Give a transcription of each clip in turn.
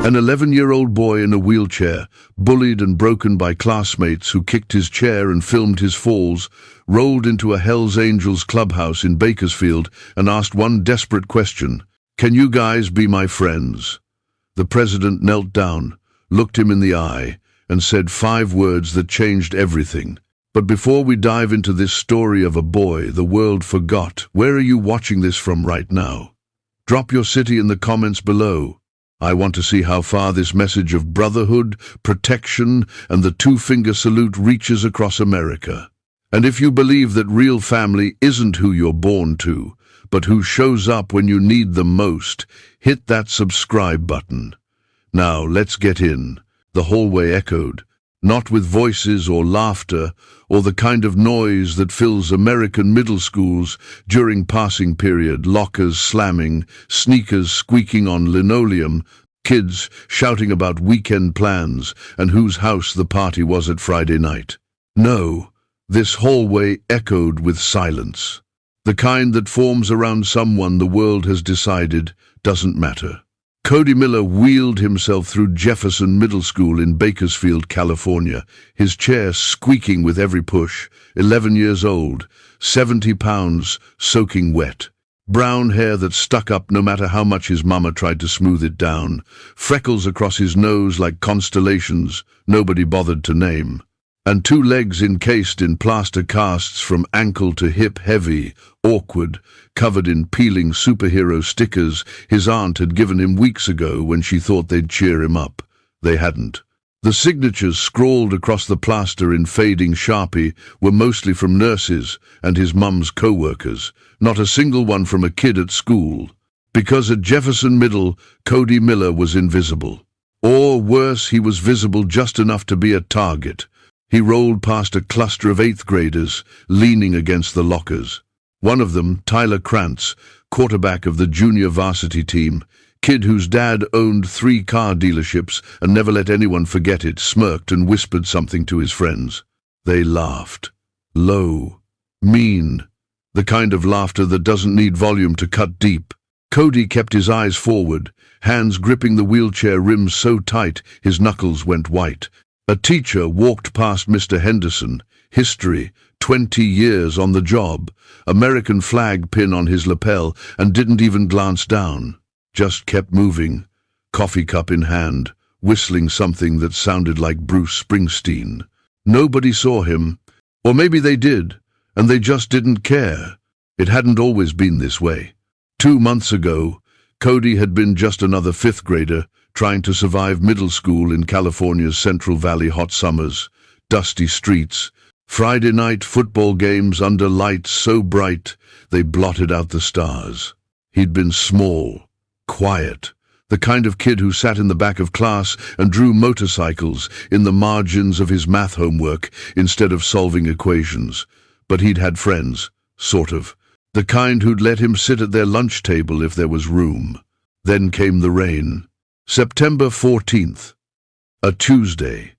An 11-year-old boy in a wheelchair, bullied and broken by classmates who kicked his chair and filmed his falls, rolled into a Hells Angels clubhouse in Bakersfield and asked one desperate question: "Can you guys be my friends?" The president knelt down, looked him in the eye, and said 5 words that changed everything. But before we dive into this story of a boy the world forgot, where are you watching this from right now? Drop your city in the comments below. I want to see how far this message of brotherhood, protection, and the 2-finger salute reaches across America. And if you believe that real family isn't who you're born to, but who shows up when you need them most, hit that subscribe button. Now let's get in. The hallway echoed, not with voices or laughter or the kind of noise that fills American middle schools during passing period, lockers slamming, sneakers squeaking on linoleum, kids shouting about weekend plans and whose house the party was at Friday night. No, this hallway echoed with silence, the kind that forms around someone the world has decided doesn't matter. Cody Miller wheeled himself through Jefferson Middle School in Bakersfield, California, his chair squeaking with every push, 11 years old, 70 pounds, soaking wet. Brown hair that stuck up no matter how much his mama tried to smooth it down, freckles across his nose like constellations nobody bothered to name, and 2 legs encased in plaster casts from ankle to hip, heavy, awkward, covered in peeling superhero stickers his aunt had given him weeks ago when she thought they'd cheer him up. They hadn't. The signatures scrawled across the plaster in fading Sharpie were mostly from nurses and his mum's co-workers, not a single one from a kid at school. Because at Jefferson Middle, Cody Miller was invisible. Or worse, he was visible just enough to be a target. He rolled past a cluster of 8th graders, leaning against the lockers. One of them, Tyler Krantz, quarterback of the junior varsity team, kid whose dad owned 3 car dealerships and never let anyone forget it, smirked and whispered something to his friends. They laughed. Low. Mean. The kind of laughter that doesn't need volume to cut deep. Cody kept his eyes forward, hands gripping the wheelchair rims so tight his knuckles went white. A teacher walked past Mr. Henderson, history, 20 years on the job, American flag pin on his lapel, and didn't even glance down. Just kept moving, coffee cup in hand, whistling something that sounded like Bruce Springsteen. Nobody saw him, or maybe they did, and they just didn't care. It hadn't always been this way. 2 months ago, Cody had been just another 5th grader, trying to survive middle school in California's Central Valley hot summers, dusty streets, Friday night football games under lights so bright they blotted out the stars. He'd been small, quiet, the kind of kid who sat in the back of class and drew motorcycles in the margins of his math homework instead of solving equations. But he'd had friends, sort of, the kind who'd let him sit at their lunch table if there was room. Then came the rain. September 14th, a Tuesday.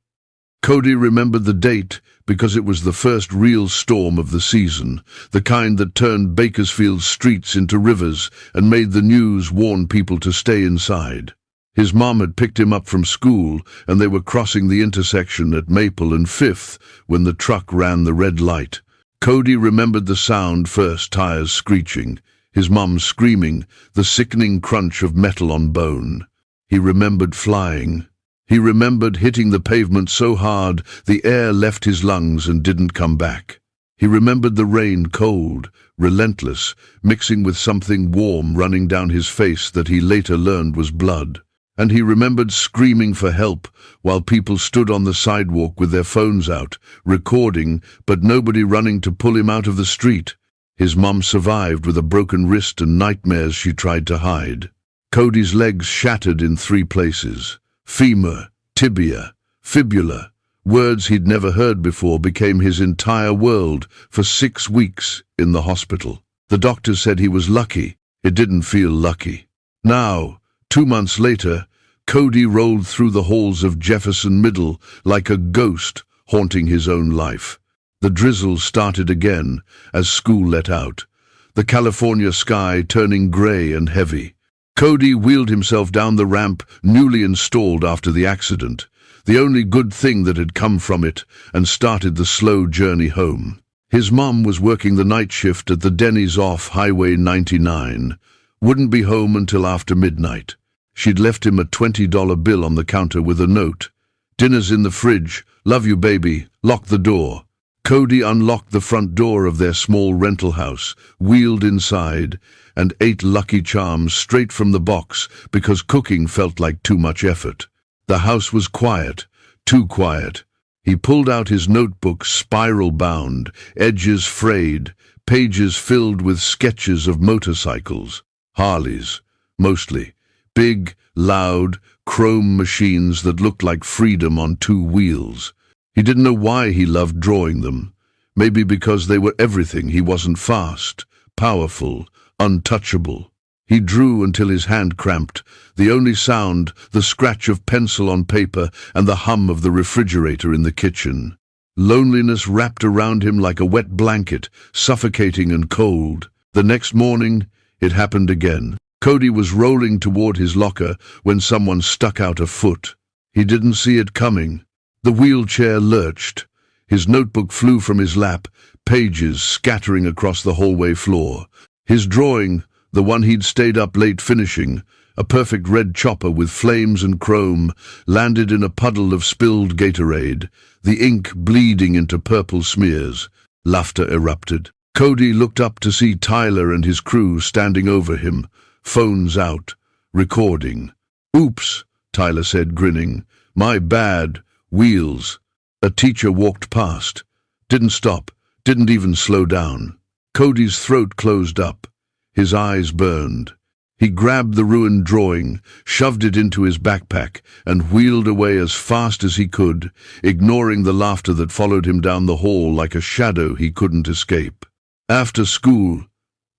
Cody remembered the date because it was the first real storm of the season, the kind that turned Bakersfield's streets into rivers and made the news warn people to stay inside. His mom had picked him up from school, and they were crossing the intersection at Maple and 5th when the truck ran the red light. Cody remembered the sound first, tires screeching, his mom screaming, the sickening crunch of metal on bone. He remembered flying. He remembered hitting the pavement so hard the air left his lungs and didn't come back. He remembered the rain, cold, relentless, mixing with something warm running down his face that he later learned was blood. And he remembered screaming for help while people stood on the sidewalk with their phones out, recording, but nobody running to pull him out of the street. His mom survived with a broken wrist and nightmares she tried to hide. Cody's legs shattered in 3 places. Femur, tibia, fibula. Words he'd never heard before became his entire world for 6 weeks in the hospital. The doctor said he was lucky. It didn't feel lucky. Now, 2 months later, Cody rolled through the halls of Jefferson Middle like a ghost haunting his own life. The drizzle started again as school let out, the California sky turning gray and heavy. Cody wheeled himself down the ramp, newly installed after the accident, the only good thing that had come from it, and started the slow journey home. His mum was working the night shift at the Denny's off Highway 99. Wouldn't be home until after midnight. She'd left him a $20 bill on the counter with a note. "Dinner's in the fridge. Love you, baby. Lock the door." Cody unlocked the front door of their small rental house, wheeled inside, and ate Lucky Charms straight from the box because cooking felt like too much effort. The house was quiet, too quiet. He pulled out his notebook, spiral-bound, edges frayed, pages filled with sketches of motorcycles. Harleys, mostly. Big, loud, chrome machines that looked like freedom on two wheels. He didn't know why he loved drawing them. Maybe because they were everything. He wasn't fast, powerful, untouchable. He drew until his hand cramped. The only sound, the scratch of pencil on paper and the hum of the refrigerator in the kitchen. Loneliness wrapped around him like a wet blanket, suffocating and cold. The next morning, it happened again. Cody was rolling toward his locker when someone stuck out a foot. He didn't see it coming. The wheelchair lurched. His notebook flew from his lap, pages scattering across the hallway floor. His drawing, the one he'd stayed up late finishing, a perfect red chopper with flames and chrome, landed in a puddle of spilled Gatorade, the ink bleeding into purple smears. Laughter erupted. Cody looked up to see Tyler and his crew standing over him, phones out, recording. "Oops," Tyler said, grinning. "My bad. Wheels." A teacher walked past. Didn't stop, didn't even slow down. Cody's throat closed up. His eyes burned. He grabbed the ruined drawing, shoved it into his backpack, and wheeled away as fast as he could, ignoring the laughter that followed him down the hall like a shadow he couldn't escape. After school,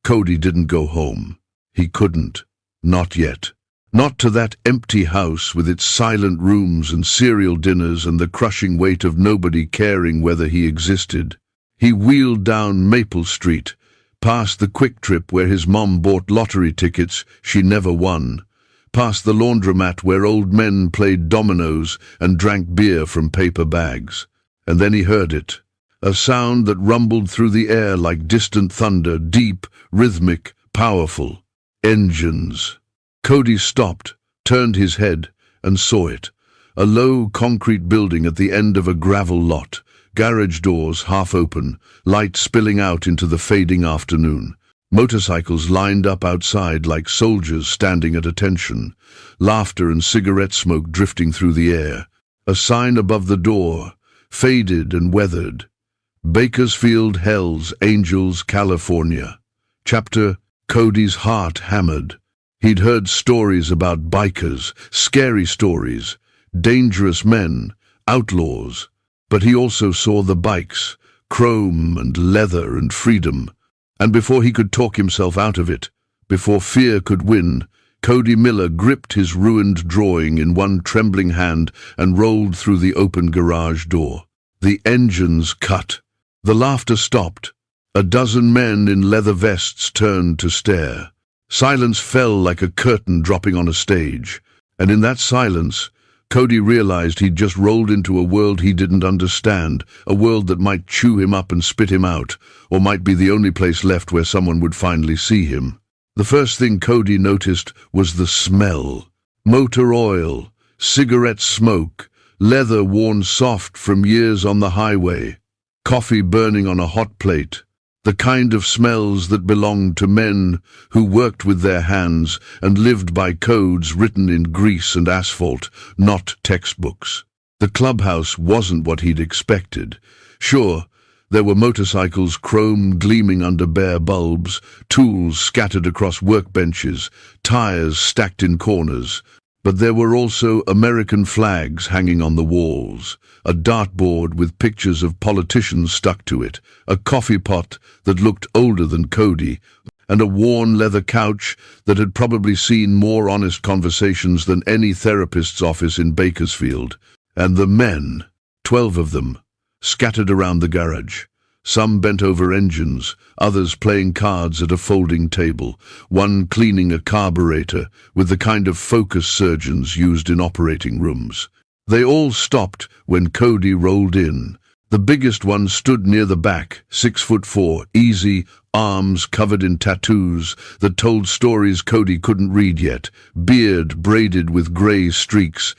Cody didn't go home. He couldn't. Not yet. Not to that empty house with its silent rooms and cereal dinners and the crushing weight of nobody caring whether he existed. He wheeled down Maple Street, past the Quick Trip where his mom bought lottery tickets she never won, past the laundromat where old men played dominoes and drank beer from paper bags. And then he heard it, a sound that rumbled through the air like distant thunder, deep, rhythmic, powerful. Engines. Cody stopped, turned his head, and saw it. A low concrete building at the end of a gravel lot, garage doors half open, light spilling out into the fading afternoon. Motorcycles lined up outside like soldiers standing at attention, laughter and cigarette smoke drifting through the air. A sign above the door, faded and weathered. Bakersfield Hells Angels, California. Chapter. Cody's heart hammered. He'd heard stories about bikers, scary stories, dangerous men, outlaws, but he also saw the bikes, chrome and leather and freedom. And before he could talk himself out of it, before fear could win, Cody Miller gripped his ruined drawing in one trembling hand and rolled through the open garage door. The engines cut. The laughter stopped. A dozen men in leather vests turned to stare. Silence fell like a curtain dropping on a stage, and in that silence, Cody realized he'd just rolled into a world he didn't understand, a world that might chew him up and spit him out, or might be the only place left where someone would finally see him. The first thing Cody noticed was the smell. Motor oil, cigarette smoke, leather worn soft from years on the highway, coffee burning on a hot plate. The kind of smells that belonged to men who worked with their hands and lived by codes written in grease and asphalt, not textbooks. The clubhouse wasn't what he'd expected. Sure, there were motorcycles, chrome gleaming under bare bulbs, tools scattered across workbenches, tires stacked in corners. But there were also American flags hanging on the walls, a dartboard with pictures of politicians stuck to it, a coffee pot that looked older than Cody, and a worn leather couch that had probably seen more honest conversations than any therapist's office in Bakersfield. And the men, 12 of them, scattered around the garage. some bent over engines, others playing cards at a folding table, one cleaning a carburetor with the kind of focus surgeons used in operating rooms. They all stopped when Cody rolled in. The biggest one stood near the back, 6'4", easy, arms covered in tattoos that told stories Cody couldn't read yet, beard braided with grey streaks,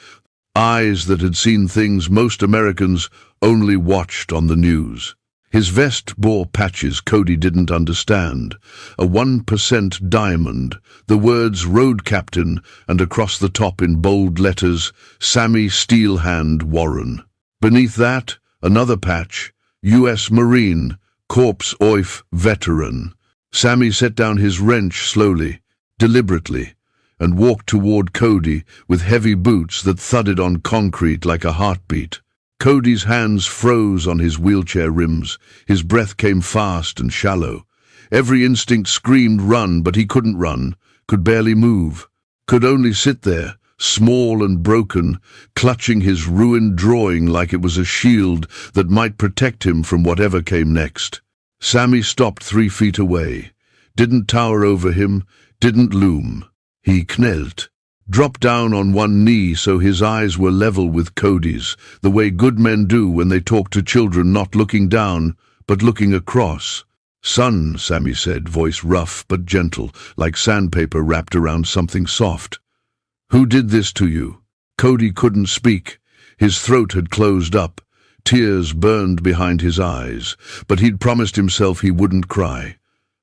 eyes that had seen things most Americans only watched on the news. His vest bore patches Cody didn't understand, a 1% diamond, the words Road Captain, and across the top in bold letters, Sammy Steelhand Warren. Beneath that, another patch, U.S. Marine, Corps Oif Veteran. Sammy set down his wrench slowly, deliberately, and walked toward Cody with heavy boots that thudded on concrete like a heartbeat. Cody's hands froze on his wheelchair rims. His breath came fast and shallow. Every instinct screamed run, but he couldn't run, could barely move, could only sit there, small and broken, clutching his ruined drawing like it was a shield that might protect him from whatever came next. Sammy stopped 3 feet away, didn't tower over him, didn't loom. He knelt, dropped down on one knee so his eyes were level with Cody's, the way good men do when they talk to children, not looking down, but looking across. "Son," Sammy said, voice rough but gentle, like sandpaper wrapped around something soft. "Who did this to you?" Cody couldn't speak. His throat had closed up. Tears burned behind his eyes, but he'd promised himself he wouldn't cry.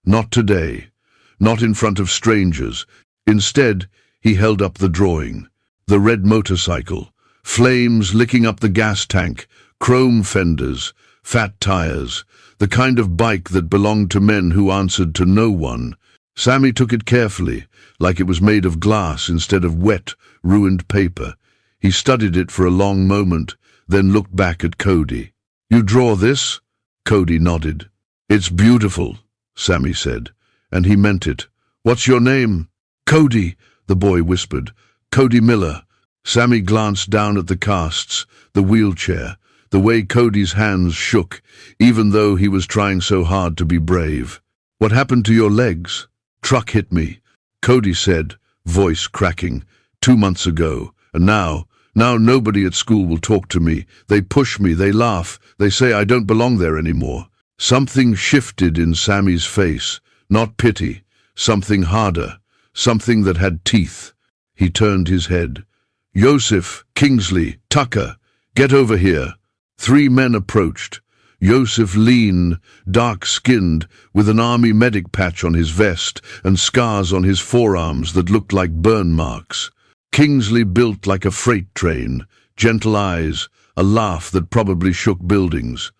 Not today. Not in front of strangers. Instead, he held up the drawing. The red motorcycle. Flames licking up the gas tank. Chrome fenders. Fat tires. The kind of bike that belonged to men who answered to no one. Sammy took it carefully, like it was made of glass instead of wet, ruined paper. He studied it for a long moment, then looked back at Cody. "You draw this?" Cody nodded. "It's beautiful," Sammy said, and he meant it. "What's your name?" "Cody," the boy whispered. "Cody Miller." Sammy glanced down at the casts, the wheelchair, the way Cody's hands shook, even though he was trying so hard to be brave. "What happened to your legs?" "Truck hit me," Cody said, voice cracking. "2 months ago, and now nobody at school will talk to me. They push me, they laugh, they say I don't belong there anymore." Something shifted in Sammy's face, not pity, something harder, something that had teeth. He turned his head. "Yosef, Kingsley, Tucker, get over here." 3 men approached. Yosef lean, dark-skinned, with an army medic patch on his vest and scars on his forearms that looked like burn marks. Kingsley built like a freight train, gentle eyes, a laugh that probably shook buildings.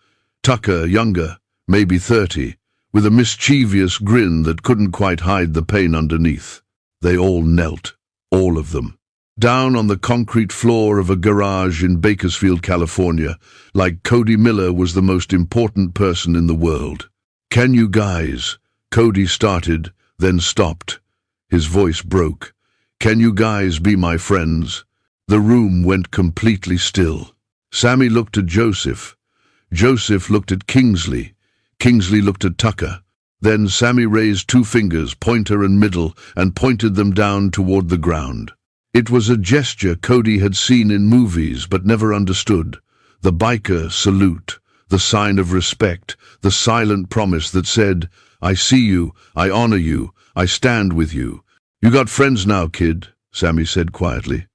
Tucker, younger, maybe 30, with a mischievous grin that couldn't quite hide the pain underneath. They all knelt, all of them, down on the concrete floor of a garage in Bakersfield, California, like Cody Miller was the most important person in the world. "Can you guys?" Cody started, then stopped. His voice broke. "Can you guys be my friends?" The room went completely still. Sammy looked at Joseph. Joseph looked at Kingsley. Kingsley looked at Tucker. Then Sammy raised 2 fingers, pointer and middle, and pointed them down toward the ground. It was a gesture Cody had seen in movies but never understood. The biker salute, the sign of respect, the silent promise that said, "I see you, I honor you, I stand with you." "You got friends now, kid," Sammy said quietly.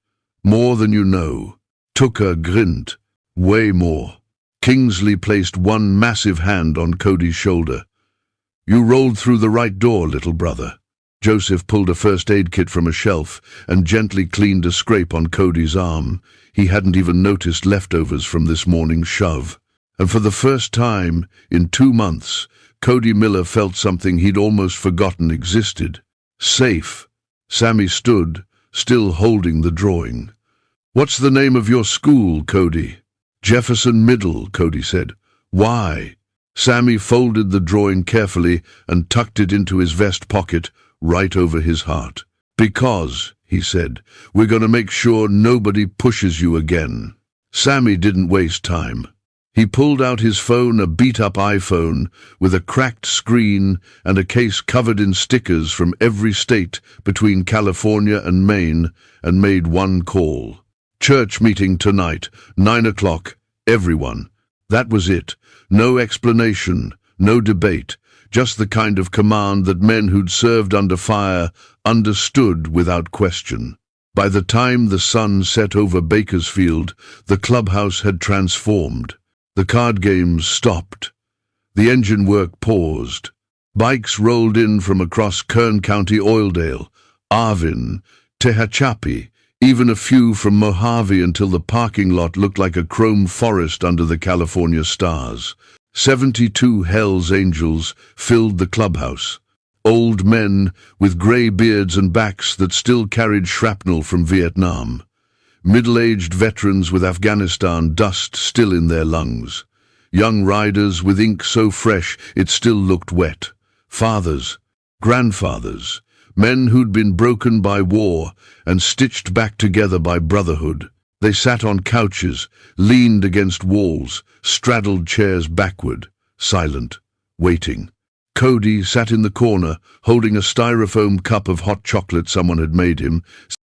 "More than you know." Tucker grinned. "Way more." Kingsley placed one massive hand on Cody's shoulder. "You rolled through the right door, little brother." Joseph pulled a first aid kit from a shelf and gently cleaned a scrape on Cody's arm. He hadn't even noticed leftovers from this morning's shove. And for the first time in 2 months, Cody Miller felt something he'd almost forgotten existed. Safe. Sammy stood, still holding the drawing. "What's the name of your school, Cody?" "Jefferson Middle," Cody said. "Why?" Sammy folded the drawing carefully and tucked it into his vest pocket, right over his heart. "Because," he said, "we're going to make sure nobody pushes you again." Sammy didn't waste time. He pulled out his phone, a beat-up iPhone, with a cracked screen and a case covered in stickers from every state between California and Maine, and made one call. Church meeting tonight, 9 o'clock, everyone. That was it. No explanation, no debate, just the kind of command that men who'd served under fire understood without question. By the time the sun set over Bakersfield, the clubhouse had transformed. The card games stopped. The engine work paused. Bikes rolled in from across Kern County, Oildale, Arvin, Tehachapi, even a few from Mojave, until the parking lot looked like a chrome forest under the California stars. 72 Hells Angels filled the clubhouse. Old men with grey beards and backs that still carried shrapnel from Vietnam. Middle-aged veterans with Afghanistan dust still in their lungs. Young riders with ink so fresh it still looked wet. Fathers, grandfathers, men who'd been broken by war and stitched back together by brotherhood. They sat on couches, leaned against walls, straddled chairs backward, silent, waiting. Cody sat in the corner, holding a styrofoam cup of hot chocolate someone had made him,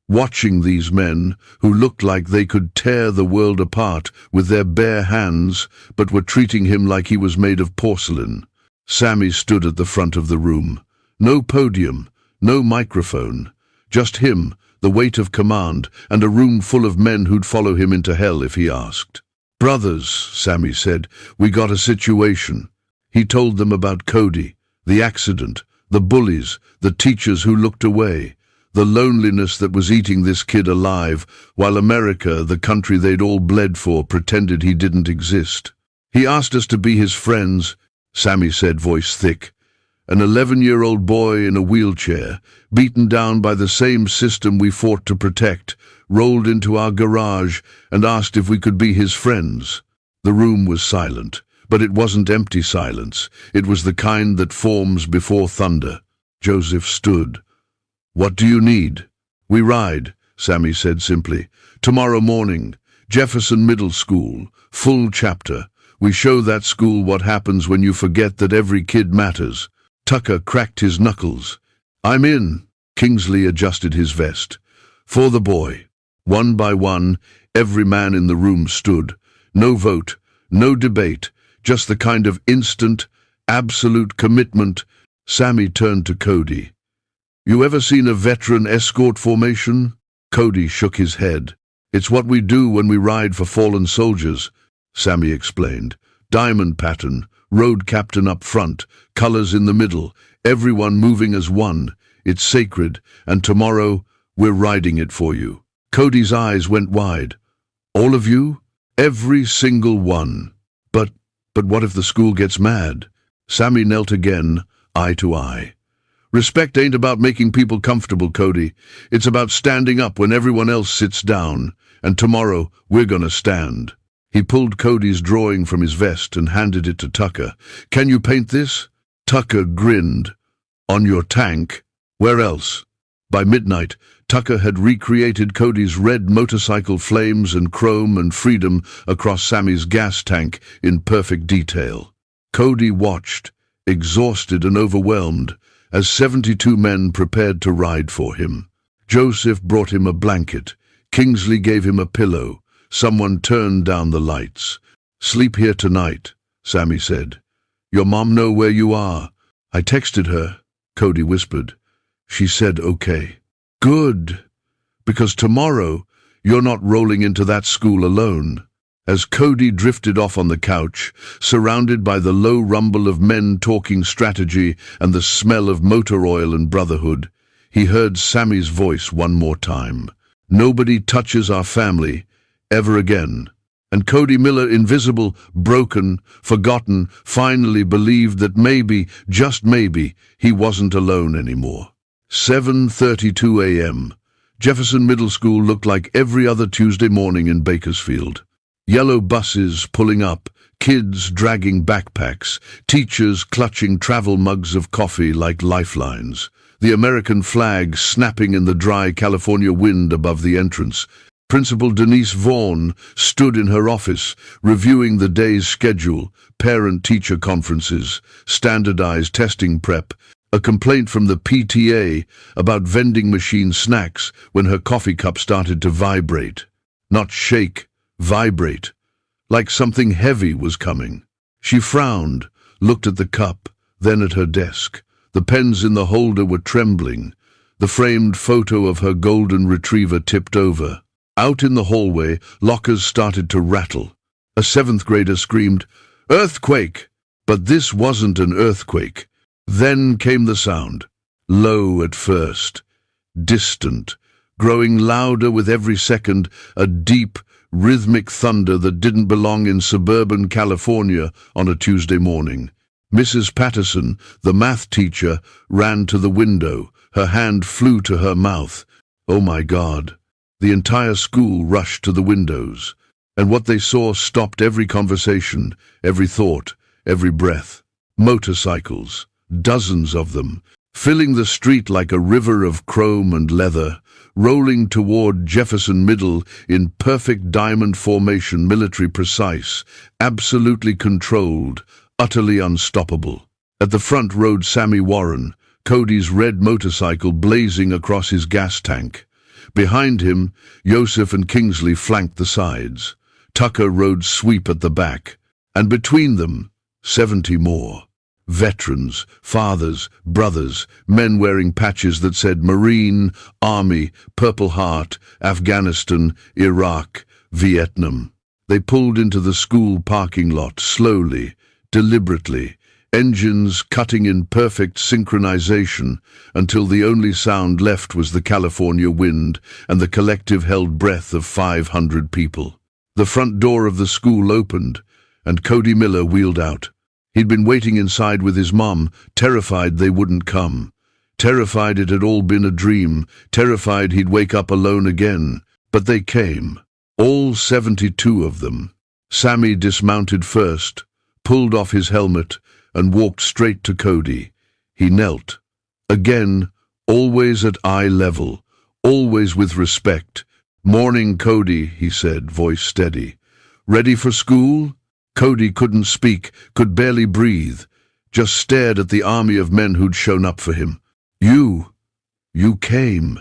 watching these men who looked like they could tear the world apart with their bare hands, but were treating him like he was made of porcelain. Sammy stood at the front of the room. No podium, no microphone, just him, the weight of command, and a room full of men who'd follow him into hell if he asked. "Brothers," Sammy said, "we got a situation." He told them about Cody, the accident, the bullies, the teachers who looked away, the loneliness that was eating this kid alive, while America, the country they'd all bled for, pretended he didn't exist. "He asked us to be his friends," Sammy said, voice thick. "An 11-year-old boy in a wheelchair, beaten down by the same system we fought to protect, rolled into our garage and asked if we could be his friends." The room was silent, but it wasn't empty silence. It was the kind that forms before thunder. Joseph stood. "What do you need?" "We ride," Sammy said simply. "Tomorrow morning, Jefferson Middle School, full chapter. We show that school what happens when you forget that every kid matters." Tucker cracked his knuckles. "I'm in." Kingsley adjusted his vest. "For the boy." One by one, every man in the room stood. No vote, no debate, just the kind of instant, absolute commitment. Sammy turned to Cody. "You ever seen a veteran escort formation?" Cody shook his head. "It's what we do when we ride for fallen soldiers," Sammy explained. "Diamond pattern, road captain up front, colors in the middle, everyone moving as one. It's sacred, and tomorrow we're riding it for you." Cody's eyes went wide. "All of you?" "Every single one." But what if the school gets mad?" Sammy knelt again, eye to eye. "Respect ain't about making people comfortable, Cody. It's about standing up when everyone else sits down. And tomorrow we're gonna stand." He pulled Cody's drawing from his vest and handed it to Tucker. "Can you paint this?" Tucker grinned. "On your tank? Where else?" By midnight, Tucker had recreated Cody's red motorcycle flames and chrome and freedom across Sammy's gas tank in perfect detail. Cody watched, exhausted and overwhelmed, as 72 men prepared to ride for him. Joseph brought him a blanket. Kingsley gave him a pillow. Someone turned down the lights. "Sleep here tonight," Sammy said. "Your mom know where you are?" "I texted her," Cody whispered. "She said okay." "Good, because tomorrow you're not rolling into that school alone." As Cody drifted off on the couch, surrounded by the low rumble of men talking strategy and the smell of motor oil and brotherhood, he heard Sammy's voice one more time. "Nobody touches our family, ever again." And Cody Miller, invisible, broken, forgotten, finally believed that maybe, just maybe, he wasn't alone anymore. 7:32 a.m. Jefferson Middle School looked like every other Tuesday morning in Bakersfield. Yellow buses pulling up, kids dragging backpacks, teachers clutching travel mugs of coffee like lifelines, the American flag snapping in the dry California wind above the entrance. Principal Denise Vaughan stood in her office, reviewing the day's schedule, parent-teacher conferences, standardized testing prep, a complaint from the PTA about vending machine snacks when her coffee cup started to vibrate. Not shake, vibrate, like something heavy was coming. She frowned, looked at the cup, then at her desk. The pens in the holder were trembling. The framed photo of her golden retriever tipped over. Out in the hallway, lockers started to rattle. A seventh grader screamed, "Earthquake!" But this wasn't an earthquake. Then came the sound. Low at first, distant, growing louder with every second, a deep, rhythmic thunder that didn't belong in suburban California on a Tuesday morning. Mrs. Patterson, the math teacher, ran to the window. Her hand flew to her mouth. Oh my God! The entire school rushed to the windows, and what they saw stopped every conversation, every thought, every breath. Motorcycles, dozens of them, filling the street like a river of chrome and leather, rolling toward Jefferson Middle in perfect diamond formation, military precise, absolutely controlled, utterly unstoppable. At the front rode Sammy Warren, Cody's red motorcycle blazing across his gas tank. Behind him, Joseph and Kingsley flanked the sides. Tucker rode Sweep at the back, and between them, 70 more. Veterans, fathers, brothers, men wearing patches that said Marine, Army, Purple Heart, Afghanistan, Iraq, Vietnam. They pulled into the school parking lot slowly, deliberately, engines cutting in perfect synchronization until the only sound left was the California wind and the collective held breath of 500 people. The front door of the school opened, and Cody Miller wheeled out. He'd been waiting inside with his mom, terrified they wouldn't come. Terrified it had all been a dream, terrified he'd wake up alone again. But they came. All 72 of them. Sammy dismounted first, pulled off his helmet, and walked straight to Cody. He knelt. Again, always at eye level, always with respect. "Morning, Cody," he said, voice steady. "Ready for school?" Cody couldn't speak, could barely breathe, just stared at the army of men who'd shown up for him. You came,"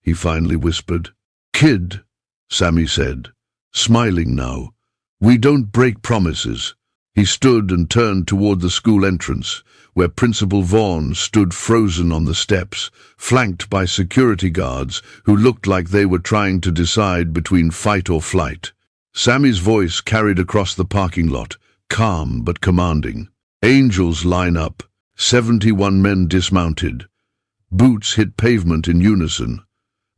he finally whispered. "Kid," Sammy said, smiling now, "we don't break promises." He stood and turned toward the school entrance, where Principal Vaughan stood frozen on the steps, flanked by security guards who looked like they were trying to decide between fight or flight. Sammy's voice carried across the parking lot, calm but commanding. Angels line up, 71 men dismounted. Boots hit pavement in unison.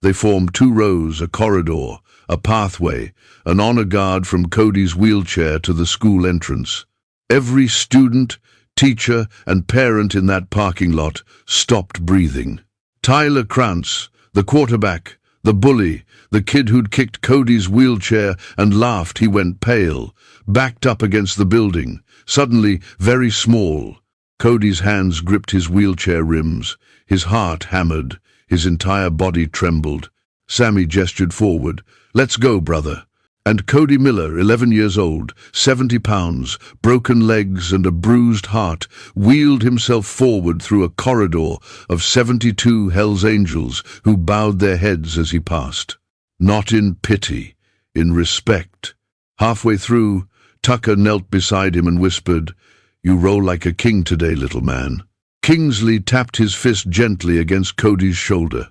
They form 2 rows, a corridor, a pathway, an honor guard from Cody's wheelchair to the school entrance. Every student, teacher, and parent in that parking lot stopped breathing. Tyler Krantz, the quarterback, the bully, the kid who'd kicked Cody's wheelchair and laughed, he went pale, backed up against the building, suddenly very small. Cody's hands gripped his wheelchair rims, his heart hammered, his entire body trembled. Sammy gestured forward. "Let's go, brother." And Cody Miller, 11 years old, 70 pounds, broken legs and a bruised heart, wheeled himself forward through a corridor of 72 Hell's Angels who bowed their heads as he passed. Not in pity, in respect. Halfway through, Tucker knelt beside him and whispered, "You roll like a king today, little man." Kingsley tapped his fist gently against Cody's shoulder.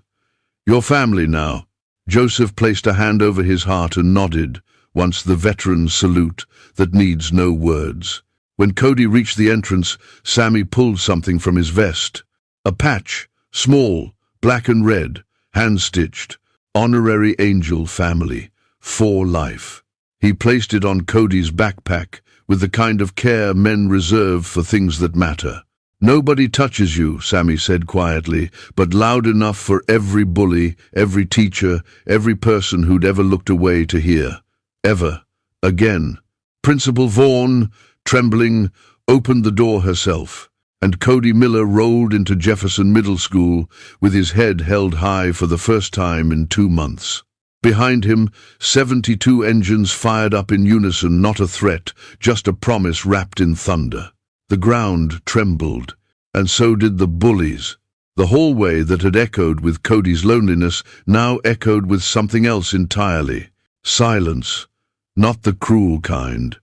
"Your family now." Joseph placed a hand over his heart and nodded, once the veteran salute that needs no words. When Cody reached the entrance, Sammy pulled something from his vest. A patch, small, black and red, hand-stitched, Honorary Angel Family, for life. He placed it on Cody's backpack with the kind of care men reserve for things that matter. "Nobody touches you," Sammy said quietly, but loud enough for every bully, every teacher, every person who'd ever looked away to hear. Ever. Again. Principal Vaughan, trembling, opened the door herself, and Cody Miller rolled into Jefferson Middle School with his head held high for the first time in 2 months. Behind him, 72 engines fired up in unison, not a threat, just a promise wrapped in thunder. The ground trembled, and so did the bullies. The hallway that had echoed with Cody's loneliness now echoed with something else entirely. Silence, not the cruel kind.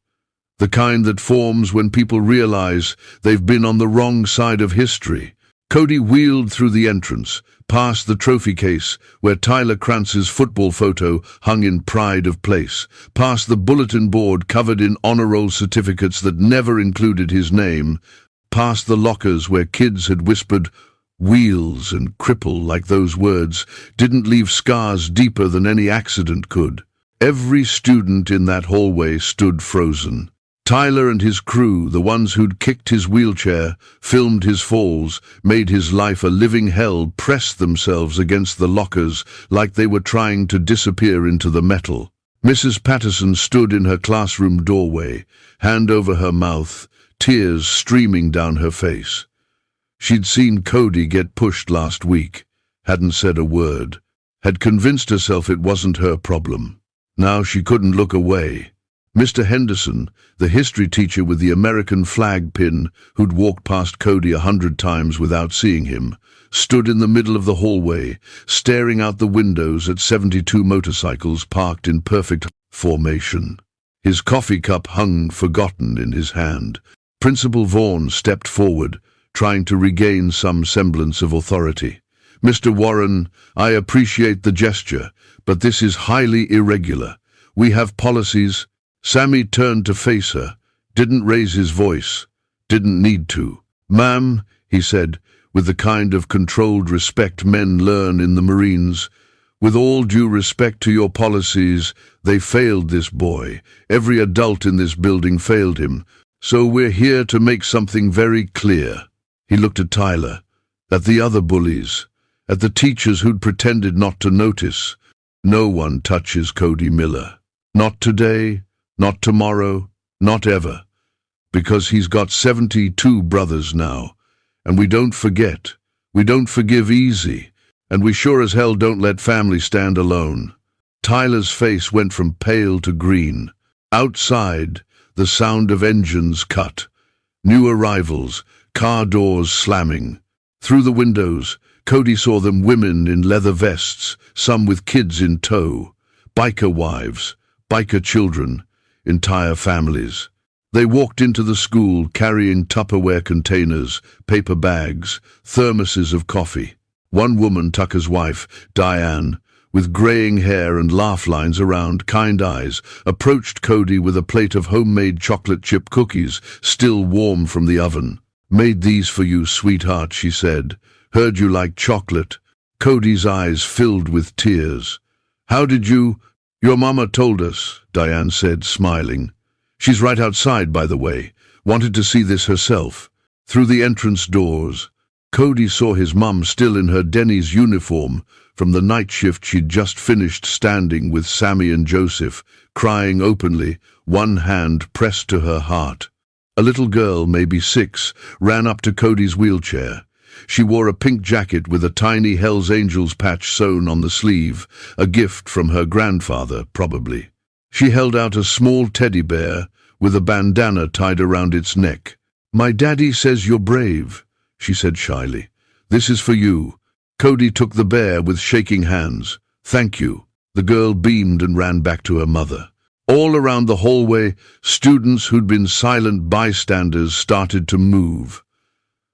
The kind that forms when people realize they've been on the wrong side of history. Cody wheeled through the entrance, past the trophy case where Tyler Krantz's football photo hung in pride of place, past the bulletin board covered in honor roll certificates that never included his name, past the lockers where kids had whispered "wheels" and "cripple" like those words didn't leave scars deeper than any accident could. Every student in that hallway stood frozen. Tyler and his crew, the ones who'd kicked his wheelchair, filmed his falls, made his life a living hell, pressed themselves against the lockers like they were trying to disappear into the metal. Mrs. Patterson stood in her classroom doorway, hand over her mouth, tears streaming down her face. She'd seen Cody get pushed last week, hadn't said a word, had convinced herself it wasn't her problem. Now she couldn't look away. Mr. Henderson, the history teacher with the American flag pin who'd walked past Cody 100 times without seeing him, stood in the middle of the hallway, staring out the windows at 72 motorcycles parked in perfect formation. His coffee cup hung forgotten in his hand. Principal Vaughn stepped forward, trying to regain some semblance of authority. "Mr. Warren, I appreciate the gesture, but this is highly irregular. We have policies." Sammy turned to face her, didn't raise his voice, didn't need to. "Ma'am," he said, with the kind of controlled respect men learn in the Marines, "with all due respect to your policies, they failed this boy. Every adult in this building failed him. So we're here to make something very clear." He looked at Tyler, at the other bullies, at the teachers who'd pretended not to notice. No one touches Cody Miller. Not today, not tomorrow, not ever. Because he's got 72 brothers now. And we don't forget. We don't forgive easy. And we sure as hell don't let family stand alone. Tyler's face went from pale to green. Outside, the sound of engines cut. New arrivals, car doors slamming. Through the windows, Cody saw them, women in leather vests, some with kids in tow. Biker wives, biker children, entire families. They walked into the school carrying Tupperware containers, paper bags, thermoses of coffee. One woman, Tucker's wife, Diane, with graying hair and laugh lines around kind eyes, approached Cody with a plate of homemade chocolate chip cookies, still warm from the oven. "Made these for you, sweetheart," she said. "Heard you like chocolate." Cody's eyes filled with tears. "How did you—" "Your mama told us," Diane said, smiling. "She's right outside, by the way. Wanted to see this herself." Through the entrance doors, Cody saw his mum still in her Denny's uniform from the night shift she'd just finished, standing with Sammy and Joseph, crying openly, one hand pressed to her heart. A little girl, maybe 6, ran up to Cody's wheelchair. She wore a pink jacket with a tiny Hell's Angels patch sewn on the sleeve, a gift from her grandfather, probably. She held out a small teddy bear with a bandana tied around its neck. "My daddy says you're brave," she said shyly. "This is for you." Cody took the bear with shaking hands. "Thank you." The girl beamed and ran back to her mother. All around the hallway, students who'd been silent bystanders started to move.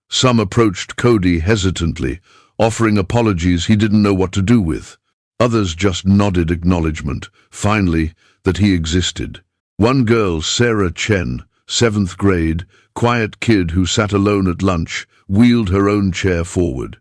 Some approached Cody hesitantly, offering apologies he didn't know what to do with. Others just nodded acknowledgement, finally, that he existed. One girl, Sarah Chen, 7th grade, quiet kid who sat alone at lunch, wheeled her own chair forward.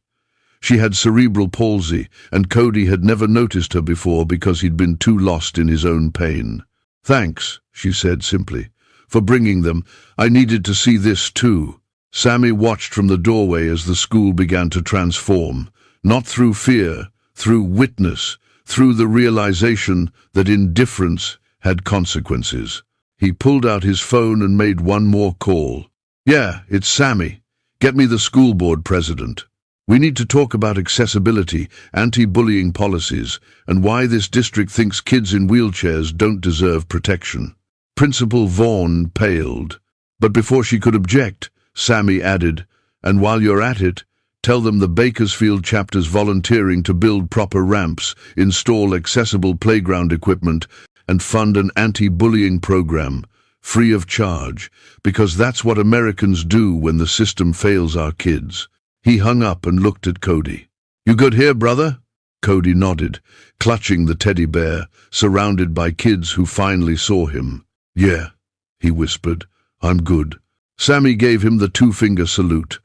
She had cerebral palsy, and Cody had never noticed her before because he'd been too lost in his own pain. "Thanks," she said simply, "for bringing them. I needed to see this too." Sammy watched from the doorway as the school began to transform, not through fear, through witness, through the realization that indifference had consequences. He pulled out his phone and made one more call. "Yeah, it's Sammy. Get me the school board president." We need to talk about accessibility, anti-bullying policies, and why this district thinks kids in wheelchairs don't deserve protection." Principal Vaughan paled. But before she could object, Sammy added, "And while you're at it, tell them the Bakersfield chapter's volunteering to build proper ramps, install accessible playground equipment, and fund an anti-bullying program, free of charge, because that's what Americans do when the system fails our kids." He hung up and looked at Cody. "You good here, brother?" Cody nodded, clutching the teddy bear, surrounded by kids who finally saw him. "Yeah," he whispered, "I'm good." Sammy gave him the two-finger salute.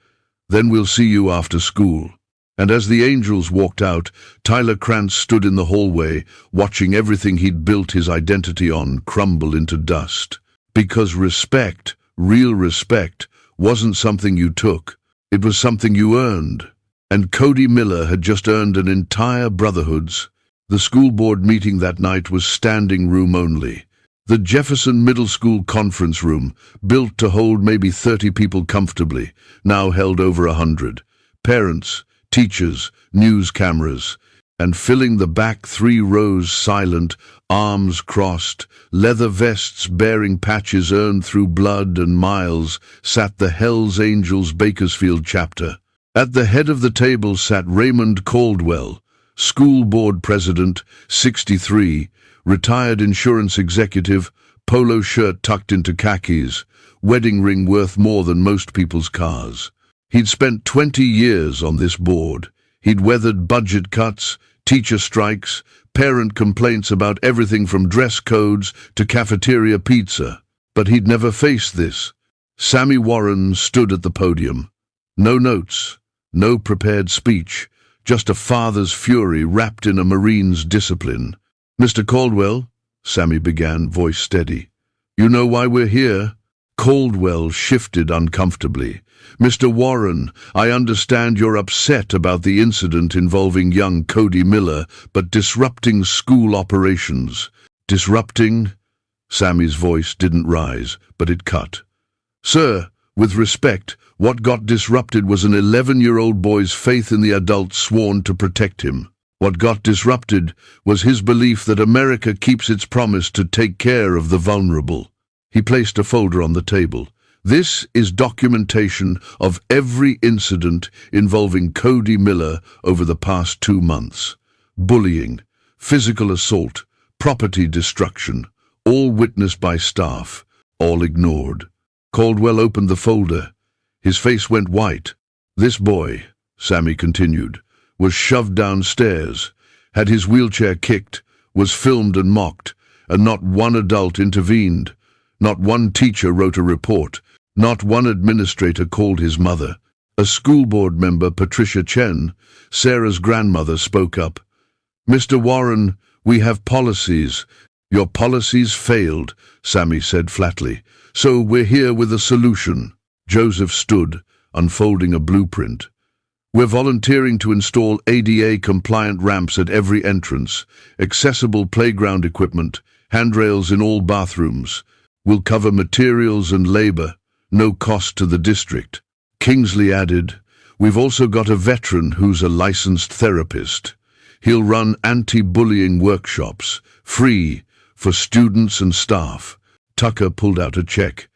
"Then we'll see you after school." And as the angels walked out, Tyler Krantz stood in the hallway, watching everything he'd built his identity on crumble into dust. Because respect, real respect, wasn't something you took. It was something you earned. And Cody Miller had just earned an entire brotherhood's. The school board meeting that night was standing room only. The Jefferson Middle School conference room, built to hold maybe 30 people comfortably, now held over 100. Parents, teachers, news cameras, and filling the back 3 rows silent, arms crossed, leather vests bearing patches earned through blood and miles, sat the Hells Angels Bakersfield chapter. At the head of the table sat Raymond Caldwell, school board president, 63, retired insurance executive, polo shirt tucked into khakis, wedding ring worth more than most people's cars. He'd spent 20 years on this board. He'd weathered budget cuts, teacher strikes, parent complaints about everything from dress codes to cafeteria pizza. But he'd never faced this. Sammy Warren stood at the podium. No notes, no prepared speech, just a father's fury wrapped in a Marine's discipline. "Mr. Caldwell," Sammy began, voice steady, "you know why we're here?" Caldwell shifted uncomfortably. "Mr. Warren, I understand you're upset about the incident involving young Cody Miller, but disrupting school operations." "Disrupting?" Sammy's voice didn't rise, but it cut. "Sir, with respect, what got disrupted was an 11-year-old boy's faith in the adults sworn to protect him. What got disrupted was his belief that America keeps its promise to take care of the vulnerable." He placed a folder on the table. "This is documentation of every incident involving Cody Miller over the past 2 months. Bullying, physical assault, property destruction, all witnessed by staff, all ignored." Caldwell opened the folder. His face went white. "This boy," Sammy continued, "was shoved downstairs, had his wheelchair kicked, was filmed and mocked, and not one adult intervened. Not one teacher wrote a report. Not one administrator called his mother. A school board member, Patricia Chen, Sarah's grandmother, spoke up. "Mr. Warren, we have policies." "Your policies failed," Sammy said flatly. "So we're here with a solution." Joseph stood, unfolding a blueprint. "We're volunteering to install ADA-compliant ramps at every entrance, accessible playground equipment, handrails in all bathrooms. We'll cover materials and labor, no cost to the district." Kingsley added, "We've also got a veteran who's a licensed therapist. He'll run anti-bullying workshops, free, for students and staff." Tucker pulled out a check.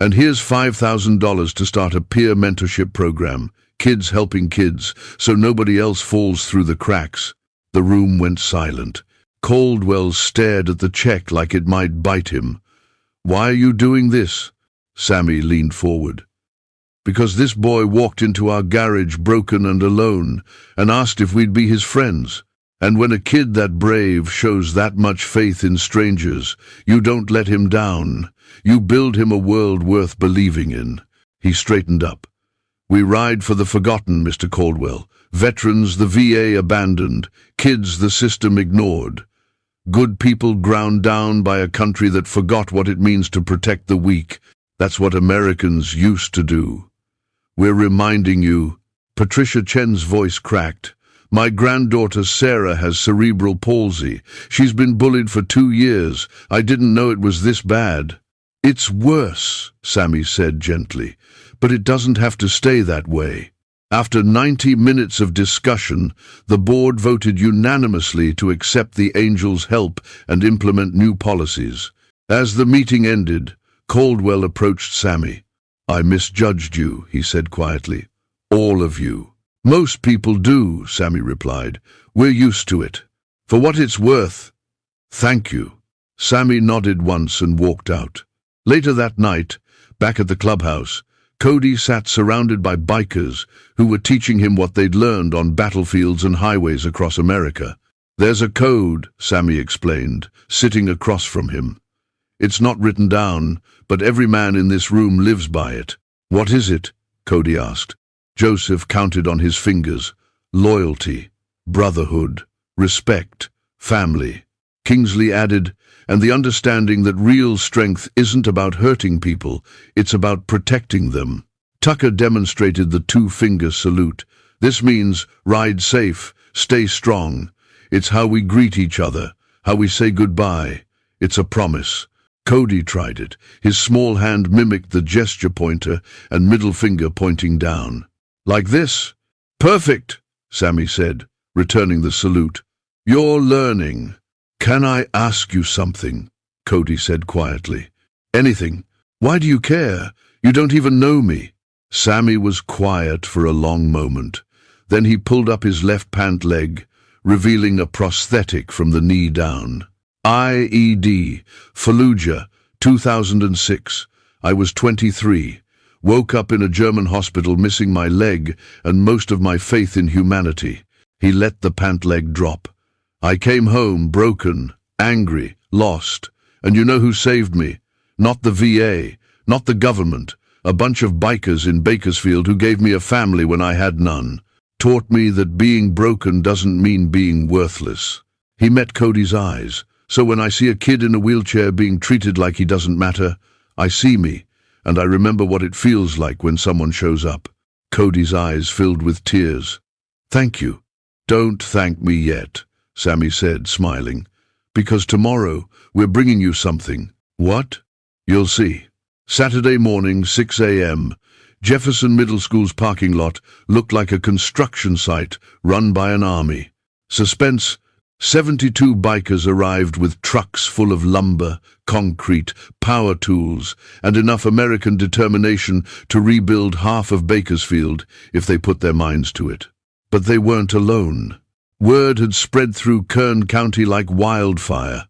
"And here's $5,000 to start a peer mentorship program, kids helping kids, so nobody else falls through the cracks." The room went silent. Caldwell stared at the check like it might bite him. "Why are you doing this?" Sammy leaned forward. "Because this boy walked into our garage broken and alone and asked if we'd be his friends. And when a kid that brave shows that much faith in strangers, you don't let him down. You build him a world worth believing in." He straightened up. "We ride for the forgotten, Mr. Caldwell. Veterans the VA abandoned, kids the system ignored. Good people ground down by a country that forgot what it means to protect the weak. That's what Americans used to do. We're reminding you." Patricia Chen's voice cracked. "My granddaughter Sarah has cerebral palsy. She's been bullied for 2 years. I didn't know it was this bad." "It's worse," Sammy said gently, "but it doesn't have to stay that way." After 90 minutes of discussion, the board voted unanimously to accept the Angels' help and implement new policies. As the meeting ended, Caldwell approached Sammy. "I misjudged you," he said quietly. "All of you." "Most people do," Sammy replied. "We're used to it. For what it's worth, thank you." Sammy nodded once and walked out. Later that night, back at the clubhouse, Cody sat surrounded by bikers who were teaching him what they'd learned on battlefields and highways across America. "There's a code," Sammy explained, sitting across from him. "It's not written down, but every man in this room lives by it." "What is it?" Cody asked. Joseph counted on his fingers. "Loyalty, brotherhood, respect, family." Kingsley added, "And the understanding that real strength isn't about hurting people, it's about protecting them." Tucker demonstrated the two-finger salute. "This means ride safe, stay strong. It's how we greet each other, how we say goodbye. It's a promise." Cody tried it. His small hand mimicked the gesture pointer and middle finger pointing down. "Like this?" "Perfect," Sammy said, returning the salute. "You're learning." "Can I ask you something?" Cody said quietly. "Anything. Why do you care? You don't even know me." Sammy was quiet for a long moment. Then he pulled up his left pant leg, revealing a prosthetic from the knee down. "IED, Fallujah, 2006. I was 23. Woke up in a German hospital missing my leg and most of my faith in humanity." He let the pant leg drop. "I came home broken, angry, lost. And you know who saved me? Not the VA, not the government. A bunch of bikers in Bakersfield who gave me a family when I had none. Taught me that being broken doesn't mean being worthless." He met Cody's eyes. "So when I see a kid in a wheelchair being treated like he doesn't matter, I see me, and I remember what it feels like when someone shows up." Cody's eyes filled with tears. "Thank you." "Don't thank me yet," Sammy said, smiling. "Because tomorrow we're bringing you something." "What?" "You'll see." Saturday morning, 6 a.m., Jefferson Middle School's parking lot looked like a construction site run by an army. Suspense. 72 bikers arrived with trucks full of lumber, concrete, power tools, and enough American determination to rebuild half of Bakersfield if they put their minds to it. But they weren't alone. Word had spread through Kern County like wildfire.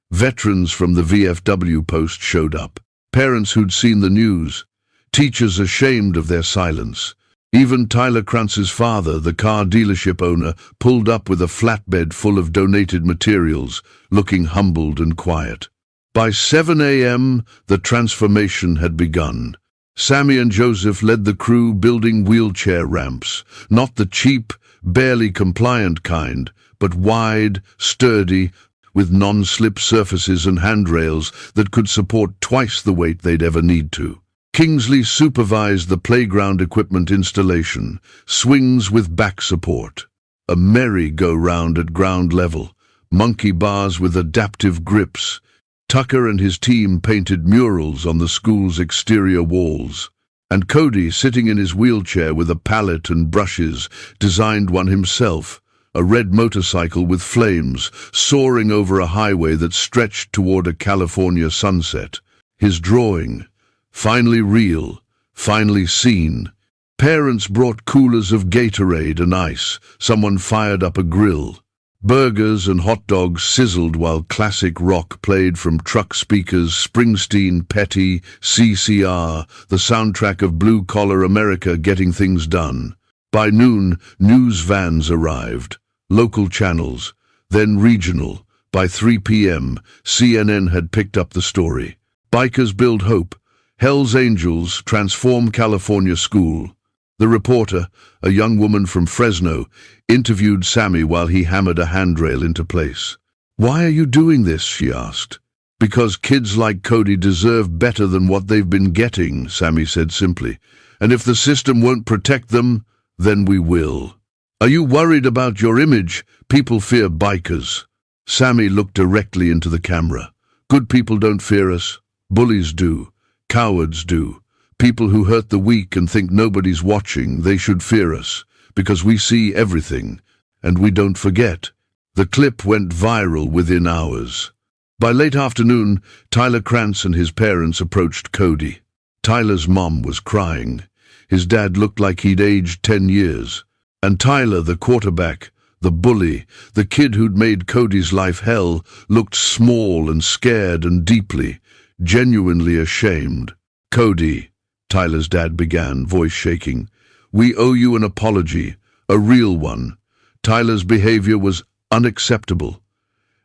Veterans from the VFW post showed up. Parents who'd seen the news. Teachers ashamed of their silence. Even Tyler Krantz's father, the car dealership owner, pulled up with a flatbed full of donated materials, looking humbled and quiet. By 7 a.m., the transformation had begun. Sammy and Joseph led the crew building wheelchair ramps, not the cheap, barely compliant kind, but wide, sturdy, with non-slip surfaces and handrails that could support twice the weight they'd ever need to. Kingsley supervised the playground equipment installation, swings with back support, a merry-go-round at ground level, monkey bars with adaptive grips. Tucker and his team painted murals on the school's exterior walls, and Cody, sitting in his wheelchair with a palette and brushes, designed one himself, a red motorcycle with flames, soaring over a highway that stretched toward a California sunset. His drawing, finally real, finally seen. Parents brought coolers of Gatorade and ice. Someone fired up a grill. Burgers and hot dogs sizzled while classic rock played from truck speakers. Springsteen, Petty, CCR, the soundtrack of blue-collar America getting things done. By noon, news vans arrived. Local channels, then regional. By 3 p.m., CNN had picked up the story. Bikers build hope. Hell's Angels transform California school. The reporter, a young woman from Fresno, interviewed Sammy while he hammered a handrail into place. "Why are you doing this?" she asked. "Because kids like Cody deserve better than what they've been getting," Sammy said simply. "And if the system won't protect them, then we will." "Are you worried about your image? People fear bikers." Sammy looked directly into the camera. "Good people don't fear us. Bullies do. Cowards do. People who hurt the weak and think nobody's watching, they should fear us, because we see everything, and we don't forget. The clip went viral within hours. By late afternoon, Tyler Krantz and his parents approached Cody. Tyler's mom was crying. His dad looked like he'd aged 10 years. And Tyler, the quarterback, the bully, the kid who'd made Cody's life hell, looked small and scared and deeply, genuinely ashamed. "Cody," Tyler's dad began, voice shaking, "we owe you an apology, a real one. Tyler's behavior was unacceptable,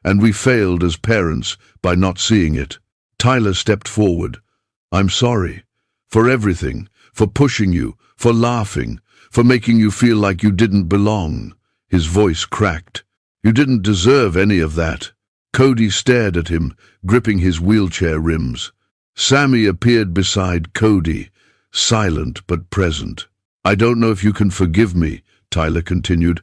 and we failed as parents by not seeing it." Tyler stepped forward. "I'm sorry. For everything. For pushing you. For laughing. For making you feel like you didn't belong." His voice cracked. "You didn't deserve any of that." Cody stared at him, gripping his wheelchair rims. Sammy appeared beside Cody, silent but present. "I don't know if you can forgive me," Tyler continued,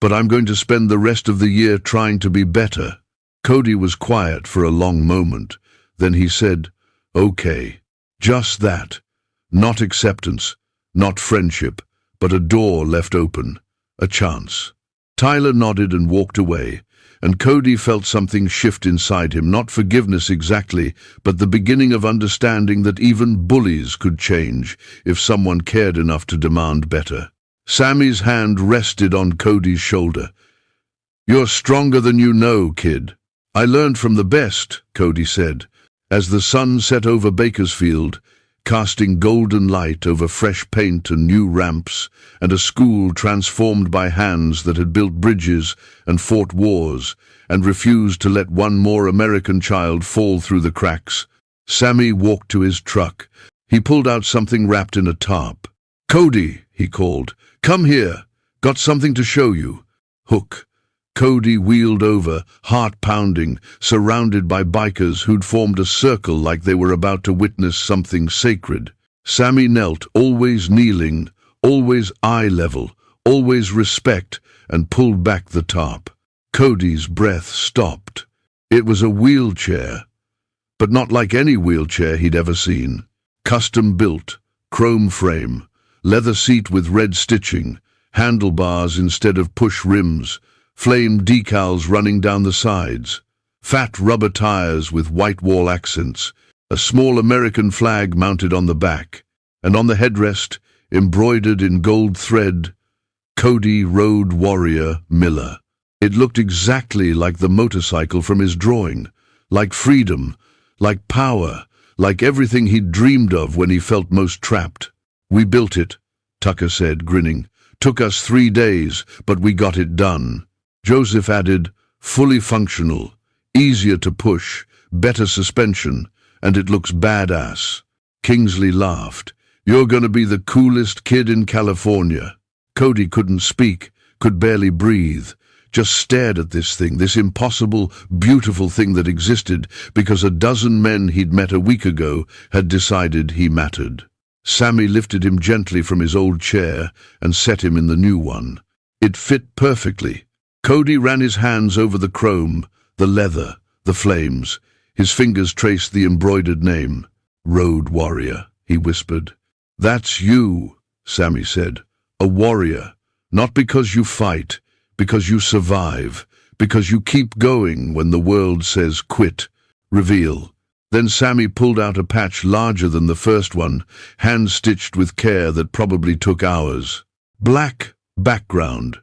"but I'm going to spend the rest of the year trying to be better." Cody was quiet for a long moment. Then he said, "Okay, just that. Not acceptance, not friendship, but a door left open, a chance." Tyler nodded and walked away, and Cody felt something shift inside him, not forgiveness exactly, but the beginning of understanding that even bullies could change if someone cared enough to demand better. Sammy's hand rested on Cody's shoulder. "You're stronger than you know, kid." "I learned from the best," Cody said, as the sun set over Bakersfield, casting golden light over fresh paint and new ramps, and a school transformed by hands that had built bridges and fought wars, and refused to let one more American child fall through the cracks. Sammy walked to his truck. He pulled out something wrapped in a tarp. "Cody," he called, "come here. Got something to show you." Hook. Cody wheeled over, heart pounding, surrounded by bikers who'd formed a circle like they were about to witness something sacred. Sammy knelt, always kneeling, always eye level, always respect, and pulled back the tarp. Cody's breath stopped. It was a wheelchair, but not like any wheelchair he'd ever seen. Custom built, chrome frame, leather seat with red stitching, handlebars instead of push rims, flame decals running down the sides, fat rubber tires with white wall accents, a small American flag mounted on the back, and on the headrest, embroidered in gold thread, "Cody Road Warrior Miller." It looked exactly like the motorcycle from his drawing, like freedom, like power, like everything he'd dreamed of when he felt most trapped. "We built it," Tucker said, grinning. "Took us 3 days, but we got it done." Joseph added, "Fully functional, easier to push, better suspension, and it looks badass." Kingsley laughed. "You're going to be the coolest kid in California." Cody couldn't speak, could barely breathe, just stared at this thing, this impossible, beautiful thing that existed because a dozen men he'd met a week ago had decided he mattered. Sammy lifted him gently from his old chair and set him in the new one. It fit perfectly. Cody ran his hands over the chrome, the leather, the flames. His fingers traced the embroidered name. "Road Warrior," he whispered. "That's you," Sammy said. "A warrior. Not because you fight, because you survive, because you keep going when the world says quit. Reveal." Then Sammy pulled out a patch larger than the first one, hand-stitched with care that probably took hours. Black background,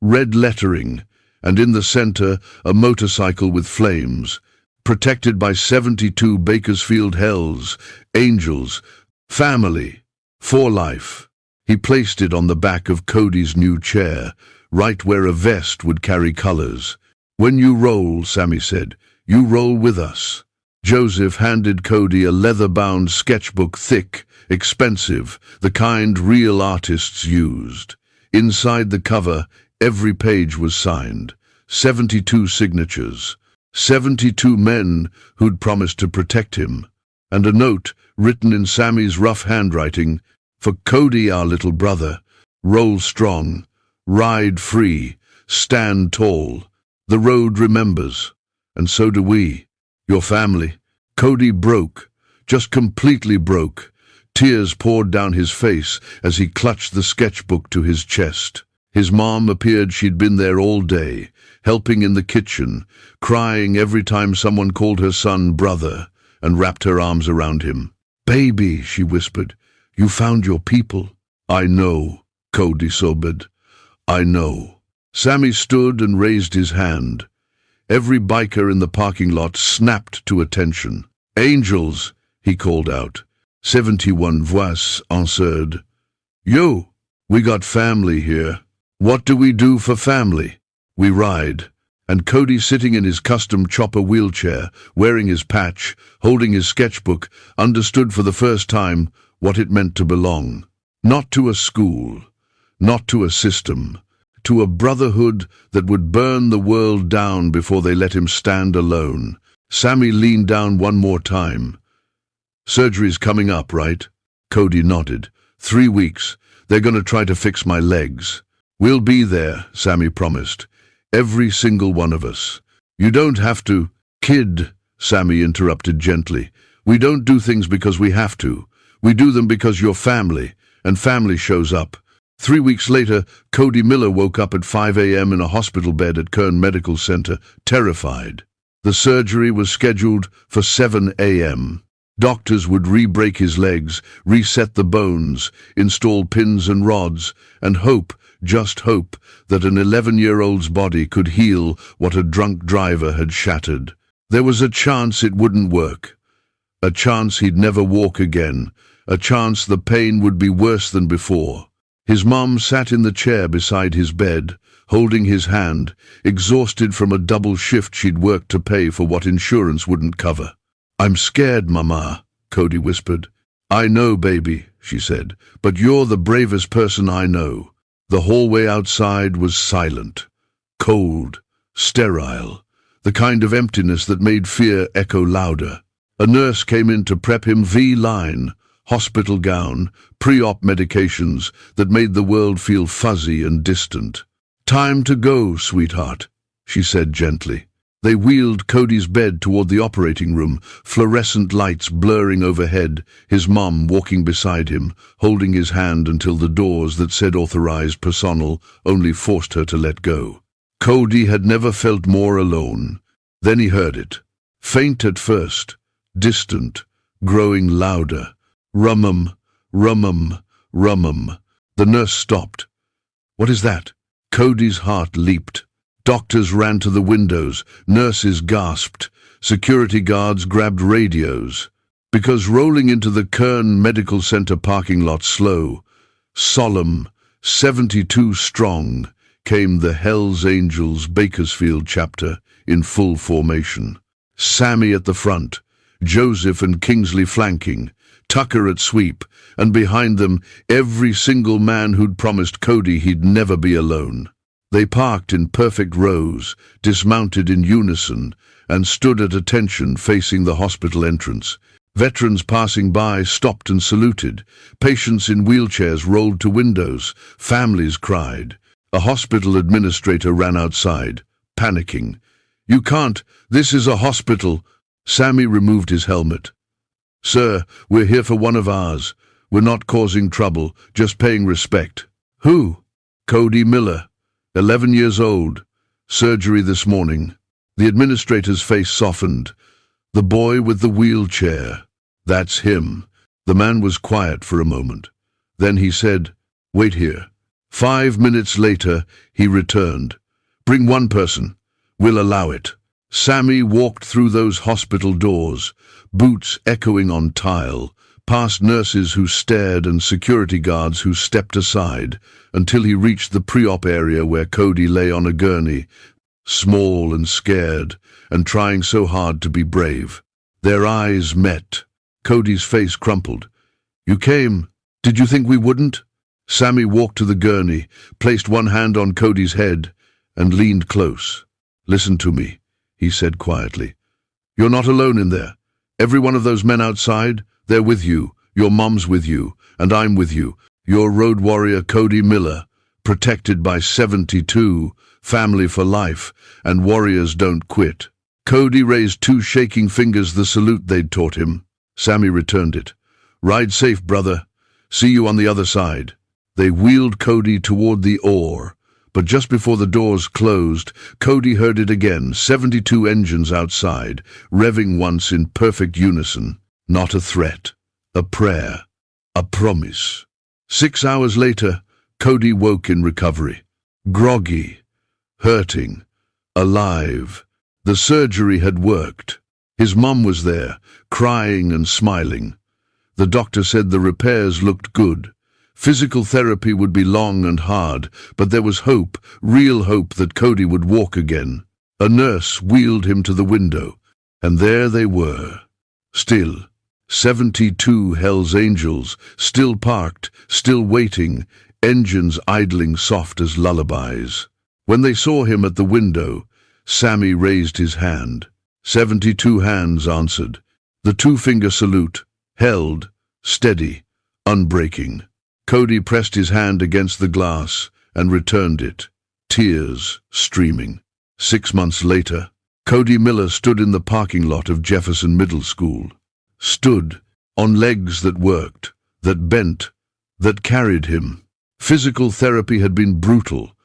red lettering, and in the center a motorcycle with flames, protected by 72 Bakersfield Hells, angels, family, for life. He placed it on the back of Cody's new chair, right where a vest would carry colors. "When you roll," Sammy said, "you roll with us." Joseph handed Cody a leather-bound sketchbook, thick, expensive, the kind real artists used. Inside the cover, every page was signed. 72 signatures. 72 men who'd promised to protect him. And a note, written in Sammy's rough handwriting, "For Cody, our little brother, roll strong, ride free, stand tall. The road remembers, and so do we, your family." Cody broke, just completely broke. Tears poured down his face as he clutched the sketchbook to his chest. His mom appeared. She'd been there all day, helping in the kitchen, crying every time someone called her son brother, and wrapped her arms around him. "Baby," she whispered, "you found your people." "I know," Cody sobered. "I know." Sammy stood and raised his hand. Every biker in the parking lot snapped to attention. "Angels," he called out. 71 voix answered. "Yo, we got family here." "What do we do for family?" "We ride." And Cody, sitting in his custom chopper wheelchair, wearing his patch, holding his sketchbook, understood for the first time what it meant to belong. Not to a school, not to a system, to a brotherhood that would burn the world down before they let him stand alone. Sammy leaned down one more time. "Surgery's coming up, right?" Cody nodded. 3 weeks. They're going to try to fix my legs. "We'll be there," Sammy promised. "Every single one of us." "You don't have to." "Kid," Sammy interrupted gently. "We don't do things because we have to. We do them because you're family, and family shows up." 3 weeks later, Cody Miller woke up at 5 a.m. in a hospital bed at Kern Medical Center, terrified. The surgery was scheduled for 7 a.m. Doctors would re-break his legs, reset the bones, install pins and rods, and hope, just hope, that an 11-year-old's body could heal what a drunk driver had shattered. There was a chance it wouldn't work. A chance he'd never walk again. A chance the pain would be worse than before. His mom sat in the chair beside his bed, holding his hand, exhausted from a double shift she'd worked to pay for what insurance wouldn't cover. "I'm scared, Mama," Cody whispered. "I know, baby," she said, "but you're the bravest person I know." The hallway outside was silent, cold, sterile, the kind of emptiness that made fear echo louder. A nurse came in to prep him V-line, hospital gown, pre-op medications that made the world feel fuzzy and distant. "Time to go, sweetheart," she said gently. They wheeled Cody's bed toward the operating room, fluorescent lights blurring overhead, his mom walking beside him, holding his hand until the doors that said authorized personal only forced her to let go. Cody had never felt more alone. Then he heard it. Faint at first, distant, growing louder. Rummum, rummum, rummum. The nurse stopped. "What is that?" Cody's heart leaped. Doctors ran to the windows, nurses gasped, security guards grabbed radios. Because rolling into the Kern Medical Center parking lot slow, solemn, 72 strong, came the Hells Angels Bakersfield chapter in full formation. Sammy at the front, Joseph and Kingsley flanking, Tucker at sweep, and behind them every single man who'd promised Cody he'd never be alone. They parked in perfect rows, dismounted in unison, and stood at attention facing the hospital entrance. Veterans passing by stopped and saluted. Patients in wheelchairs rolled to windows. Families cried. A hospital administrator ran outside, panicking. "You can't. This is a hospital." Sammy removed his helmet. "Sir, we're here for one of ours. We're not causing trouble, just paying respect." "Who?" "Cody Miller. 11 years old. Surgery this morning." The administrator's face softened. "The boy with the wheelchair. That's him." The man was quiet for a moment. Then he said, "Wait here." 5 minutes later, he returned. "Bring one person. We'll allow it." Sammy walked through those hospital doors, boots echoing on tile, past nurses who stared and security guards who stepped aside, until he reached the pre-op area where Cody lay on a gurney, small and scared, and trying so hard to be brave. Their eyes met. Cody's face crumpled. "You came. Did you think we wouldn't?" Sammy walked to the gurney, placed one hand on Cody's head, and leaned close. "Listen to me," he said quietly. "You're not alone in there. Every one of those men outside, they're with you. Your mom's with you, and I'm with you. Your road warrior Cody Miller, protected by 72, family for life, and warriors don't quit." Cody raised 2 shaking fingers, the salute they'd taught him. Sammy returned it. Ride safe, brother. See you on the other side." They wheeled Cody toward the oar, but just before the doors closed, Cody heard it again, 72 engines outside, revving once in perfect unison. Not a threat, a prayer, a promise. 6 hours later, Cody woke in recovery. Groggy, hurting, alive. The surgery had worked. His mum was there, crying and smiling. The doctor said the repairs looked good. Physical therapy would be long and hard, but there was hope, real hope that Cody would walk again. A nurse wheeled him to the window, and there they were. Still, 72 Hell's Angels, still parked, still waiting, engines idling soft as lullabies. When they saw him at the window, Sammy raised his hand. 72 hands answered. The two-finger salute, held, steady, unbreaking. Cody pressed his hand against the glass and returned it, tears streaming. 6 months later, Cody Miller stood in the parking lot of Jefferson Middle School. Stood on legs that worked, that bent, that carried him. Physical therapy had been brutal,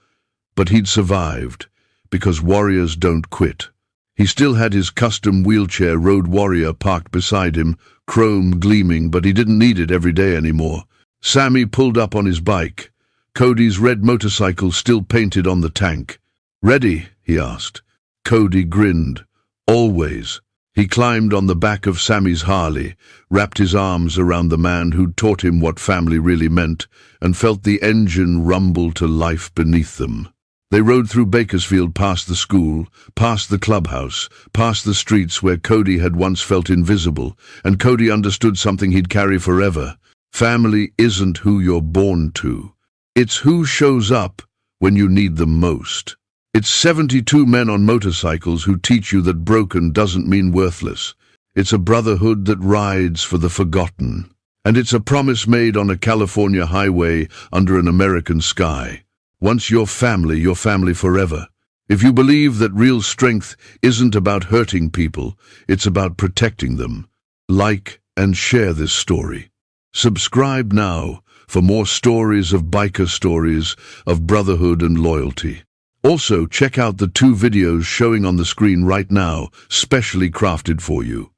but he'd survived, because warriors don't quit. He still had his custom wheelchair Road Warrior parked beside him, chrome gleaming, but he didn't need it every day anymore. Sammy pulled up on his bike, Cody's red motorcycle still painted on the tank. "Ready?" he asked. Cody grinned. "Always." He climbed on the back of Sammy's Harley, wrapped his arms around the man who'd taught him what family really meant, and felt the engine rumble to life beneath them. They rode through Bakersfield, past the school, past the clubhouse, past the streets where Cody had once felt invisible, and Cody understood something he'd carry forever. Family isn't who you're born to. It's who shows up when you need them most. It's 72 men on motorcycles who teach you that broken doesn't mean worthless. It's a brotherhood that rides for the forgotten. And it's a promise made on a California highway under an American sky. Once you're family forever. If you believe that real strength isn't about hurting people, it's about protecting them. Like and share this story. Subscribe now for more stories of biker stories, of brotherhood and loyalty. Also, check out the 2 videos showing on the screen right now, specially crafted for you.